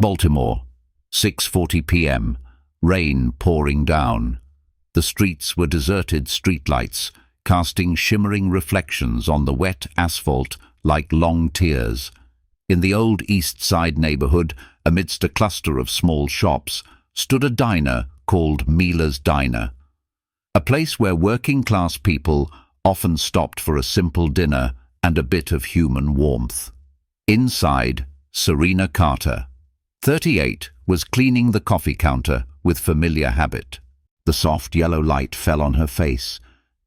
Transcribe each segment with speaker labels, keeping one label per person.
Speaker 1: Baltimore, 6:40 p.m., rain pouring down. The streets were deserted streetlights, casting shimmering reflections on the wet asphalt like long tears. In the old East Side neighborhood, amidst a cluster of small shops, stood a diner called Mila's Diner, a place where working-class people often stopped for a simple dinner and a bit of human warmth. Inside, Serena Carter, 38, was cleaning the coffee counter with familiar habit. The soft yellow light fell on her face,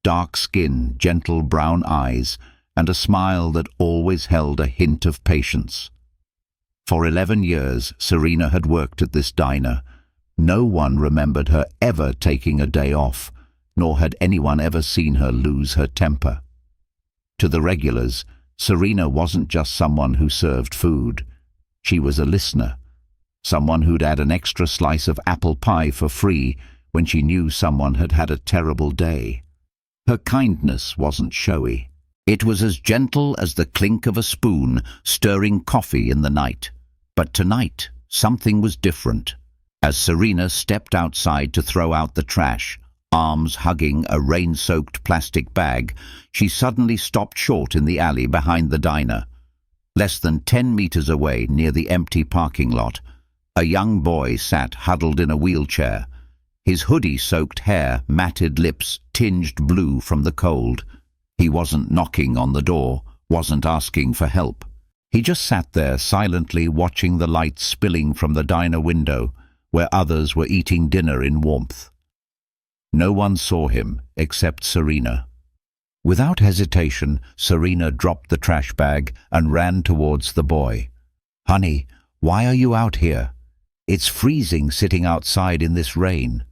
Speaker 1: dark skin, gentle brown eyes, and a smile that always held a hint of patience. For 11 years, Serena had worked at this diner. No one remembered her ever taking a day off, nor had anyone ever seen her lose her temper. To the regulars, Serena wasn't just someone who served food. She was a listener, someone who'd add an extra slice of apple pie for free when she knew someone had had a terrible day. Her kindness wasn't showy. It was as gentle as the clink of a spoon stirring coffee in the night. But tonight, something was different. As Serena stepped outside to throw out the trash, arms hugging a rain-soaked plastic bag, she suddenly stopped short in the alley behind the diner. Less than 10 meters away, near the empty parking lot, a young boy sat huddled in a wheelchair, his hoodie-soaked hair, matted lips tinged blue from the cold. He wasn't knocking on the door, wasn't asking for help. He just sat there silently watching the light spilling from the diner window, where others were eating dinner in warmth. No one saw him except Serena. Without hesitation, Serena dropped the trash bag and ran towards the boy. "Honey, why are you out here? It's freezing sitting outside in this rain."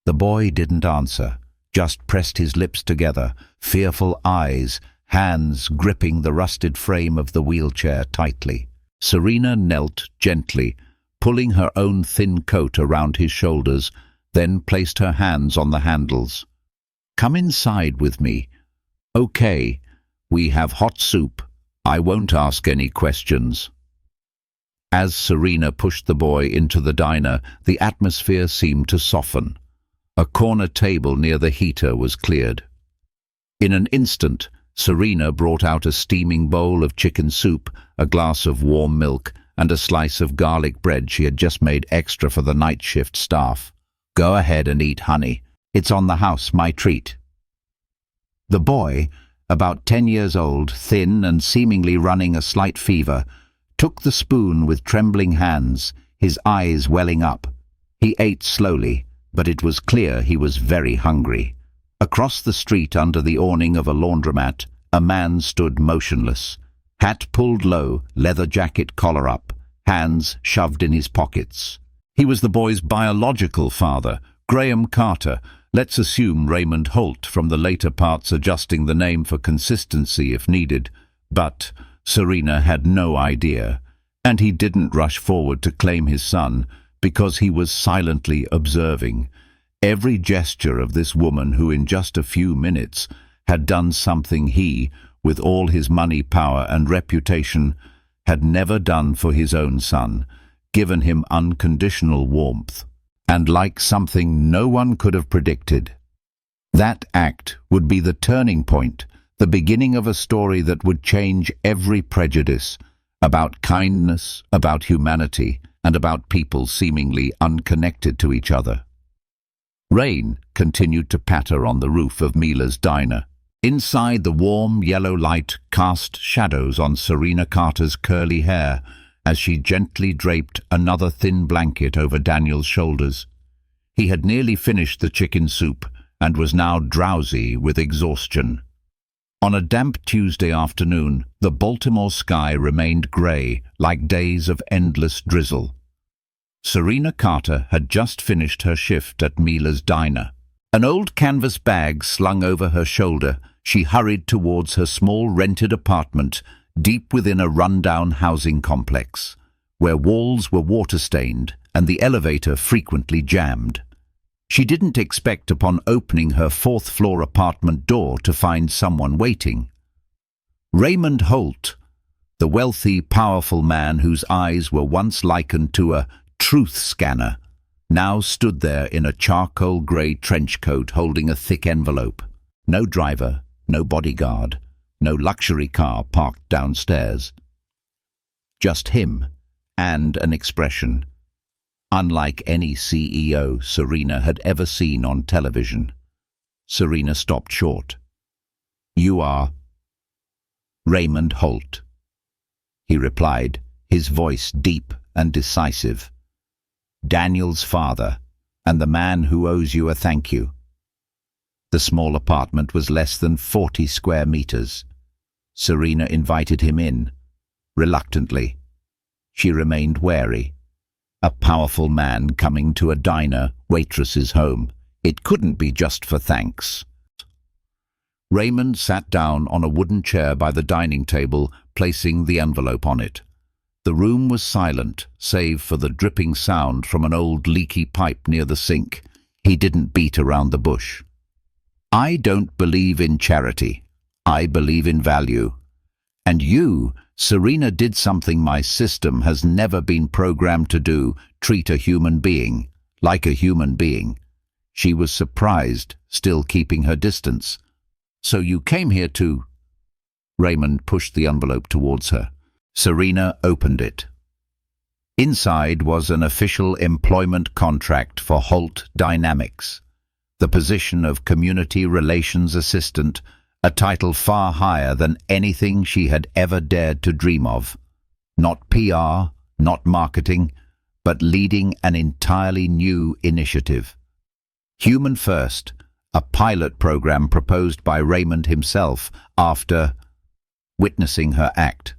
Speaker 1: The boy didn't answer, just pressed his lips together, fearful eyes, hands gripping the rusted frame of the wheelchair tightly. Serena knelt gently, pulling her own thin coat around his shoulders, then placed her hands on the handles. "Come inside with me. Okay, we have hot soup. I won't ask any questions." As Serena pushed the boy into the diner, the atmosphere seemed to soften. A corner table near the heater was cleared. In an instant, Serena brought out a steaming bowl of chicken soup, a glass of warm milk, and a slice of garlic bread she had just made extra for the night shift staff. "Go ahead and eat, honey. It's on the house, my treat." The boy, about 10 years old, thin and seemingly running a slight fever, took the spoon with trembling hands, his eyes welling up. He ate slowly, but it was clear he was very hungry. Across the street under the awning of a laundromat, a man stood motionless, hat pulled low, leather jacket collar up, hands shoved in his pockets. He was the boy's biological father, Graham Carter. Let's assume Raymond Holt, from the later parts adjusting the name for consistency if needed. But Serena had no idea, and he didn't rush forward to claim his son because he was silently observing every gesture of this woman who in just a few minutes had done something he, with all his money, power and reputation, had never done for his own son, given him unconditional warmth. And like something no one could have predicted, that act would be the turning point, the beginning of a story that would change every prejudice about kindness, about humanity, and about people seemingly unconnected to each other. Rain continued to patter on the roof of Mila's Diner. Inside, the warm yellow light cast shadows on Serena Carter's curly hair as she gently draped another thin blanket over Daniel's shoulders. He had nearly finished the chicken soup and was now drowsy with exhaustion. On a damp Tuesday afternoon, the Baltimore sky remained grey, like days of endless drizzle. Serena Carter had just finished her shift at Mila's Diner. An old canvas bag slung over her shoulder, she hurried towards her small rented apartment deep within a rundown housing complex, where walls were water-stained and the elevator frequently jammed. She didn't expect upon opening her fourth-floor apartment door to find someone waiting. Raymond Holt, The wealthy, powerful man whose eyes were once likened to a truth scanner now stood there in a charcoal-grey trench coat holding a thick envelope. No driver, no bodyguard, no luxury car parked downstairs. Just him and an expression, unlike any CEO Serena had ever seen on television. Serena stopped short. "You are Raymond Holt," he replied, his voice deep and decisive. "Daniel's father, and the man who owes you a thank you." The small apartment was less than 40 square meters. Serena invited him in, reluctantly. She remained wary. A powerful man coming to a diner waitress's home. It couldn't be just for thanks. Raymond sat down on a wooden chair by the dining table, placing the envelope on it. The room was silent, save for the dripping sound from an old leaky pipe near the sink. He didn't beat around the bush. "I don't believe in charity. I believe in value. And you, Serena, did something my system has never been programmed to do, treat a human being like a human being." She was surprised, still keeping her distance. "So you came here to—" Raymond pushed the envelope towards her. Serena opened it. Inside was an official employment contract for Holt Dynamics, the position of Community Relations Assistant, a title far higher than anything she had ever dared to dream of. Not PR, not marketing, but leading an entirely new initiative. Human First, a pilot program proposed by Raymond himself after witnessing her act.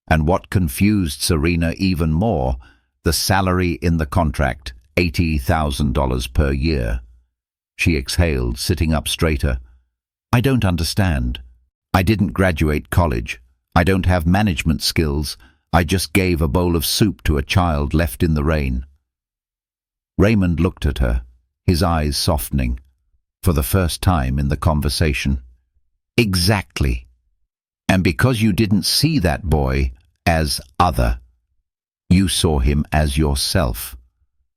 Speaker 1: And what confused Serena even more, the salary in the contract, $80,000 per year. She exhaled, sitting up straighter. "I don't understand. I didn't graduate college. I don't have management skills. I just gave a bowl of soup to a child left in the rain." Raymond looked at her, his eyes softening, for the first time in the conversation. "Exactly. And because you didn't see that boy as other, you saw him as yourself.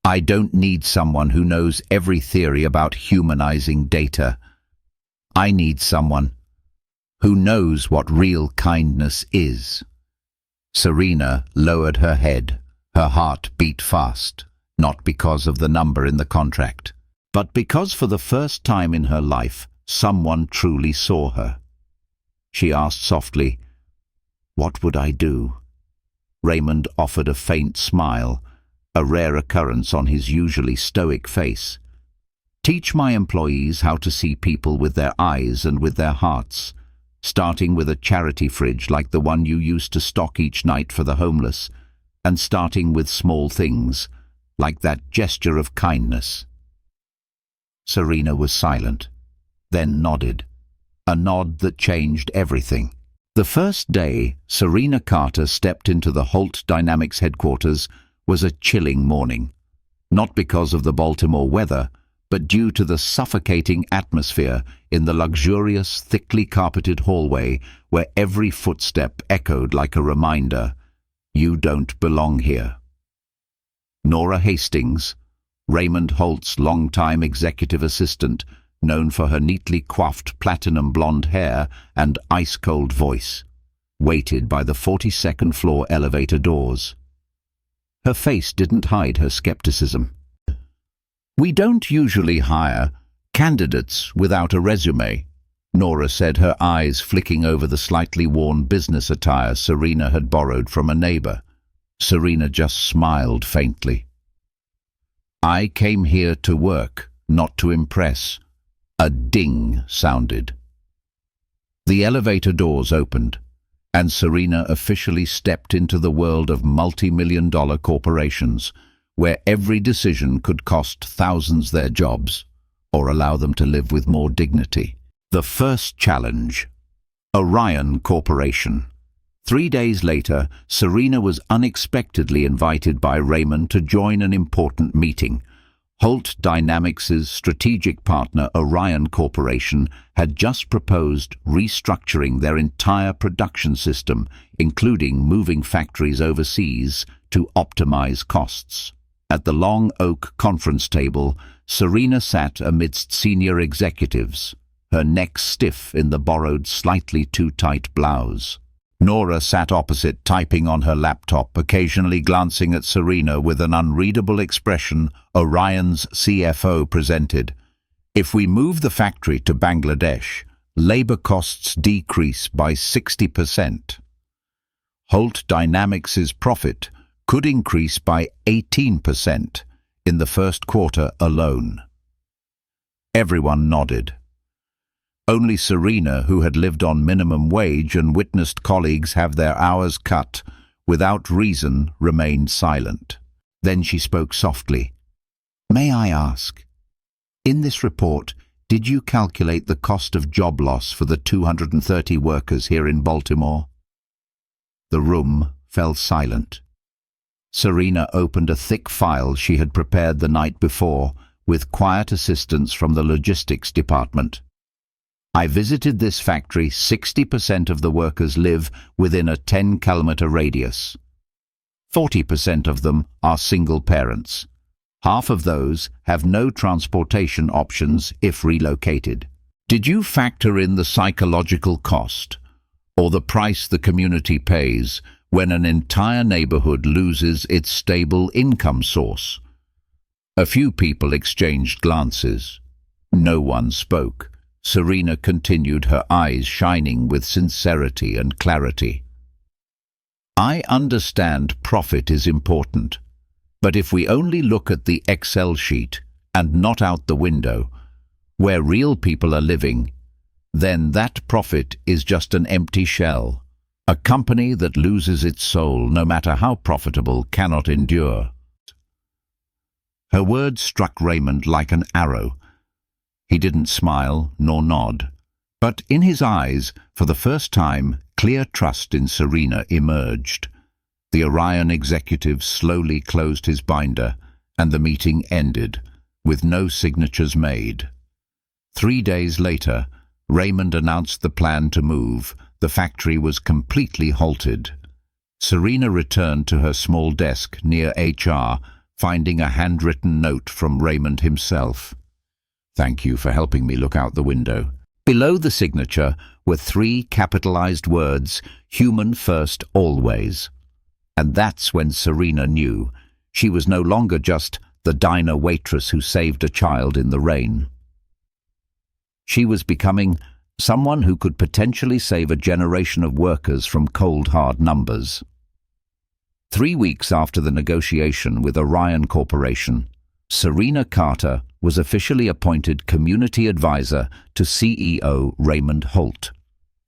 Speaker 1: I don't need someone who knows every theory about humanizing data. I need someone who knows what real kindness is." Serena lowered her head. Her heart beat fast, not because of the number in the contract, but because for the first time in her life, someone truly saw her. She asked softly, "What would I do?" Raymond offered a faint smile, a rare occurrence on his usually stoic face. "Teach my employees how to see people with their eyes and with their hearts, starting with a charity fridge like the one you used to stock each night for the homeless, and starting with small things, like that gesture of kindness." Serena was silent, then nodded, a nod that changed everything. The first day Serena Carter stepped into the Holt Dynamics headquarters was a chilling morning, not because of the Baltimore weather, but due to the suffocating atmosphere in the luxurious, thickly carpeted hallway where every footstep echoed like a reminder, "You don't belong here." Nora Hastings, Raymond Holt's longtime executive assistant, known for her neatly coiffed platinum blonde hair and ice-cold voice, waited by the 42nd floor elevator doors. Her face didn't hide her skepticism. "We don't usually hire candidates without a resume," Nora said, her eyes flicking over the slightly worn business attire Serena had borrowed from a neighbor. Serena just smiled faintly. "I came here to work, not to impress." A ding sounded. The elevator doors opened, and Serena officially stepped into the world of multi-million-dollar corporations, where every decision could cost thousands their jobs, or allow them to live with more dignity. The first challenge. Orion Corporation. 3 days later, Serena was unexpectedly invited by Raymond to join an important meeting. Holt Dynamics' strategic partner Orion Corporation had just proposed restructuring their entire production system, including moving factories overseas to optimize costs. At the Long Oak conference table, Serena sat amidst senior executives, her neck stiff in the borrowed slightly too tight blouse. Nora sat opposite, typing on her laptop, occasionally glancing at Serena with an unreadable expression. Orion's CFO presented, "If we move the factory to Bangladesh, labor costs decrease by 60%. Holt Dynamics' profit could increase by 18% in the first quarter alone." Everyone nodded. Only Serena, who had lived on minimum wage and witnessed colleagues have their hours cut without reason, remained silent. Then she spoke softly. "May I ask, in this report, did you calculate the cost of job loss for the 230 workers here in Baltimore?" The room fell silent. Serena opened a thick file she had prepared the night before, with quiet assistance from the logistics department. "I visited this factory. 60% of the workers live within a 10-kilometer radius. 40% of them are single parents. Half of those have no transportation options if relocated. Did you factor in the psychological cost, or the price the community pays when an entire neighborhood loses its stable income source?" A few people exchanged glances. No one spoke. Serena continued, her eyes shining with sincerity and clarity. "I understand profit is important, but if we only look at the Excel sheet and not out the window, where real people are living, then that profit is just an empty shell. A company that loses its soul, no matter how profitable, cannot endure." Her words struck Raymond like an arrow. He didn't smile nor nod, but in his eyes, for the first time, clear trust in Serena emerged. The Orion executive slowly closed his binder, and the meeting ended, with no signatures made. 3 days later, Raymond announced the plan to move. The factory was completely halted. Serena returned to her small desk near HR, finding a handwritten note from Raymond himself. "Thank you for helping me look out the window." Below the signature were 3 capitalized words, "Human first, always." And that's when Serena knew she was no longer just the diner waitress who saved a child in the rain. She was becoming someone who could potentially save a generation of workers from cold, hard numbers. 3 weeks after the negotiation with Orion Corporation, Serena Carter was officially appointed Community Advisor to CEO Raymond Holt,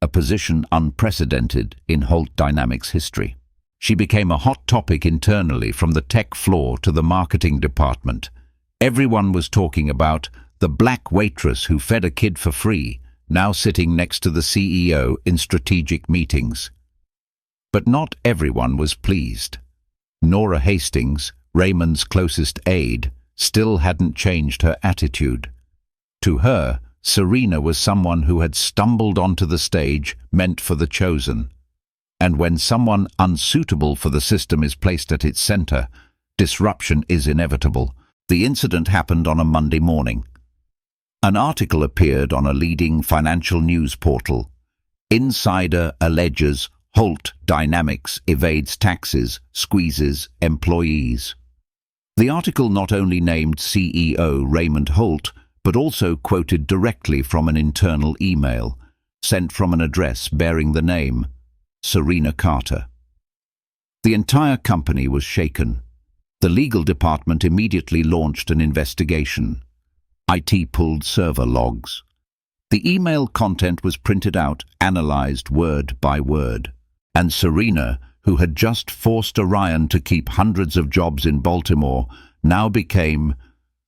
Speaker 1: a position unprecedented in Holt Dynamics history. She became a hot topic internally, from the tech floor to the marketing department. Everyone was talking about the black waitress who fed a kid for free, now sitting next to the CEO in strategic meetings. But not everyone was pleased. Nora Hastings, Raymond's closest aide, still hadn't changed her attitude. To her, Serena was someone who had stumbled onto the stage meant for the chosen. And when someone unsuitable for the system is placed at its center, disruption is inevitable. The incident happened on a Monday morning. An article appeared on a leading financial news portal. Insider alleges Holt Dynamics evades taxes, squeezes employees. The article not only named CEO Raymond Holt, but also quoted directly from an internal email, sent from an address bearing the name Serena Carter. The entire company was shaken. The legal department immediately launched an investigation. IT pulled server logs. The email content was printed out, analyzed word by word. And Serena, who had just forced Orion to keep hundreds of jobs in Baltimore, now became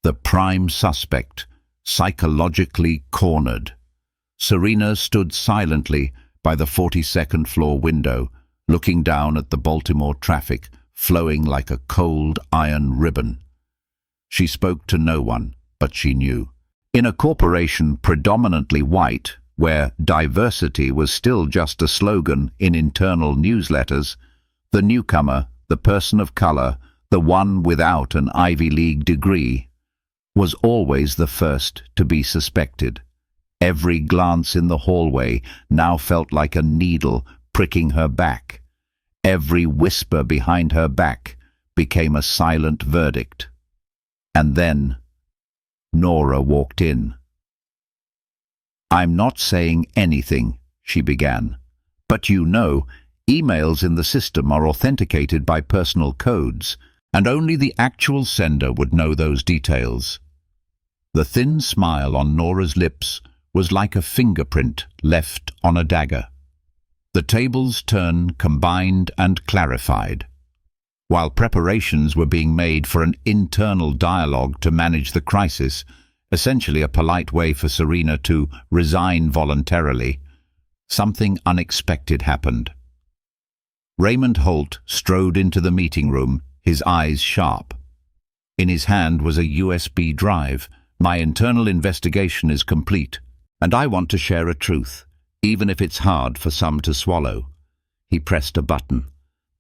Speaker 1: the prime suspect, psychologically cornered. Serena stood silently by the 42nd floor window, looking down at the Baltimore traffic, flowing like a cold iron ribbon. She spoke to no one, but she knew. In a corporation predominantly white, where diversity was still just a slogan in internal newsletters, the newcomer, the person of color, the one without an Ivy League degree, was always the first to be suspected. Every glance in the hallway now felt like a needle pricking her back. Every whisper behind her back became a silent verdict. And then Nora walked in. "I'm not saying anything," she began. "But you know, emails in the system are authenticated by personal codes, and only the actual sender would know those details." The thin smile on Nora's lips was like a fingerprint left on a dagger. The tables turned, combined and clarified. While preparations were being made for an internal dialogue to manage the crisis, essentially a polite way for Serena to resign voluntarily, something unexpected happened. Raymond Holt strode into the meeting room, his eyes sharp. In his hand was a USB drive. "My internal investigation is complete, and I want to share a truth, even if it's hard for some to swallow." He pressed a button.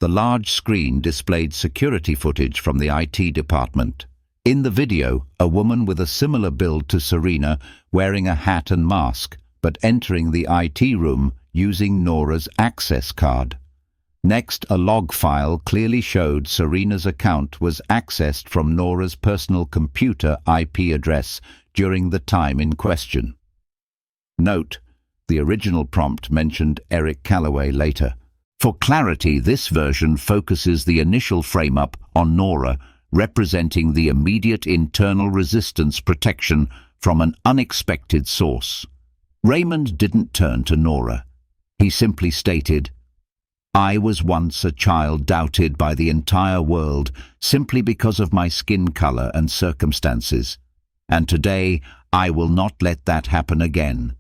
Speaker 1: The large screen displayed security footage from the IT department. In the video, a woman with a similar build to Serena, wearing a hat and mask, but entering the IT room using Nora's access card. Next, a log file clearly showed Serena's account was accessed from Nora's personal computer IP address during the time in question. Note: the original prompt mentioned Eric Calloway later. For clarity, this version focuses the initial frame-up on Nora, representing the immediate internal resistance protection from an unexpected source. Raymond didn't turn to Nora. He simply stated, "I was once a child doubted by the entire world simply because of my skin color and circumstances. And today, I will not let that happen again.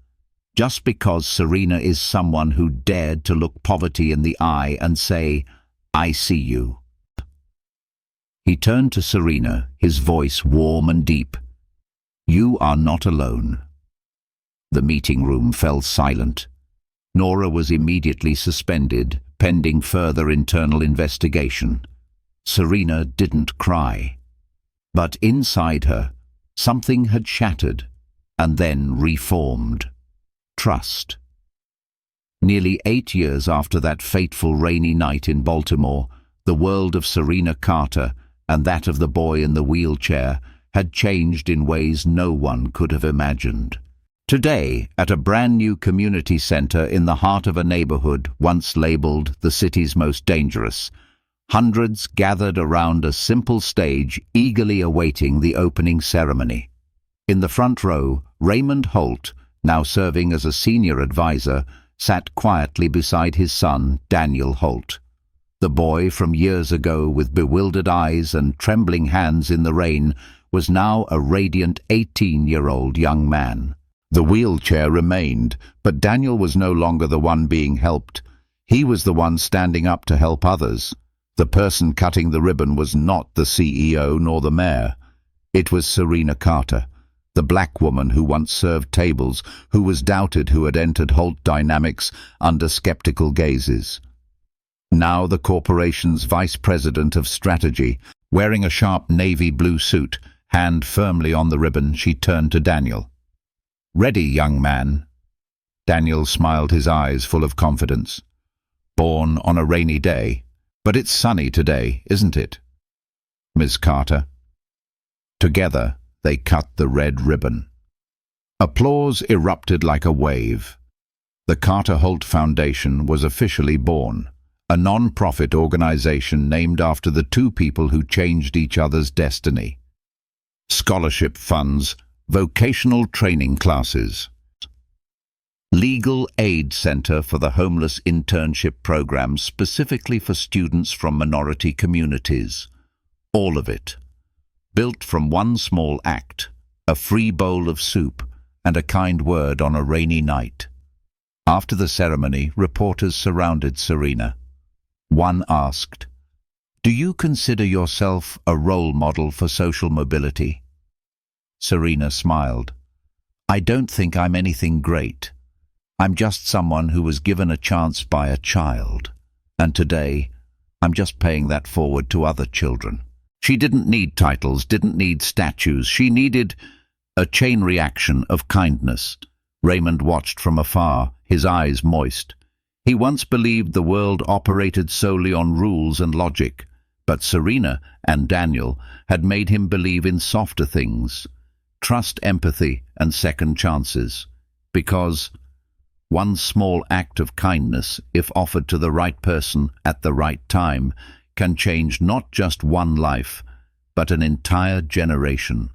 Speaker 1: Just because Serena is someone who dared to look poverty in the eye and say, 'I see you.'" He turned to Serena, his voice warm and deep. "You are not alone." The meeting room fell silent. Nora was immediately suspended, pending further internal investigation. Serena didn't cry. But inside her, something had shattered and then reformed. Trust. Nearly 8 years after that fateful rainy night in Baltimore, the world of Serena Carter and that of the boy in the wheelchair had changed in ways no one could have imagined. Today, at a brand new community center in the heart of a neighborhood once labeled the city's most dangerous, hundreds gathered around a simple stage eagerly awaiting the opening ceremony. In the front row, Raymond Holt, now serving as a senior advisor, sat quietly beside his son, Daniel Holt. The boy from years ago, with bewildered eyes and trembling hands in the rain, was now a radiant 18-year-old young man. The wheelchair remained, but Daniel was no longer the one being helped. He was the one standing up to help others. The person cutting the ribbon was not the CEO nor the mayor. It was Serena Carter, the black woman who once served tables, who was doubted, who had entered Holt Dynamics under skeptical gazes. Now the corporation's vice president of strategy, wearing a sharp navy blue suit, hand firmly on the ribbon, she turned to Daniel. "Ready, young man?" Daniel smiled, his eyes full of confidence. "Born on a rainy day, but it's sunny today, isn't it, Miss Carter?" Together, they cut the red ribbon. Applause erupted like a wave. The Carter Holt Foundation was officially born, a non-profit organization named after the two people who changed each other's destiny. Scholarship funds, vocational training classes, legal aid center for the homeless internship program specifically for students from minority communities. All of it, built from one small act, a free bowl of soup and a kind word on a rainy night. After the ceremony, reporters surrounded Serena. One asked, Do you consider yourself a role model for social mobility? Serena smiled. I don't think I'm anything great. I'm just someone who was given a chance by a child. And today, I'm just paying that forward to other children. She didn't need titles, didn't need statues. She needed a chain reaction of kindness. Raymond watched from afar, his eyes moist. He once believed the world operated solely on rules and logic, but Serena and Daniel had made him believe in softer things, trust, empathy, and second chances. Because one small act of kindness, if offered to the right person at the right time, can change not just one life, but an entire generation.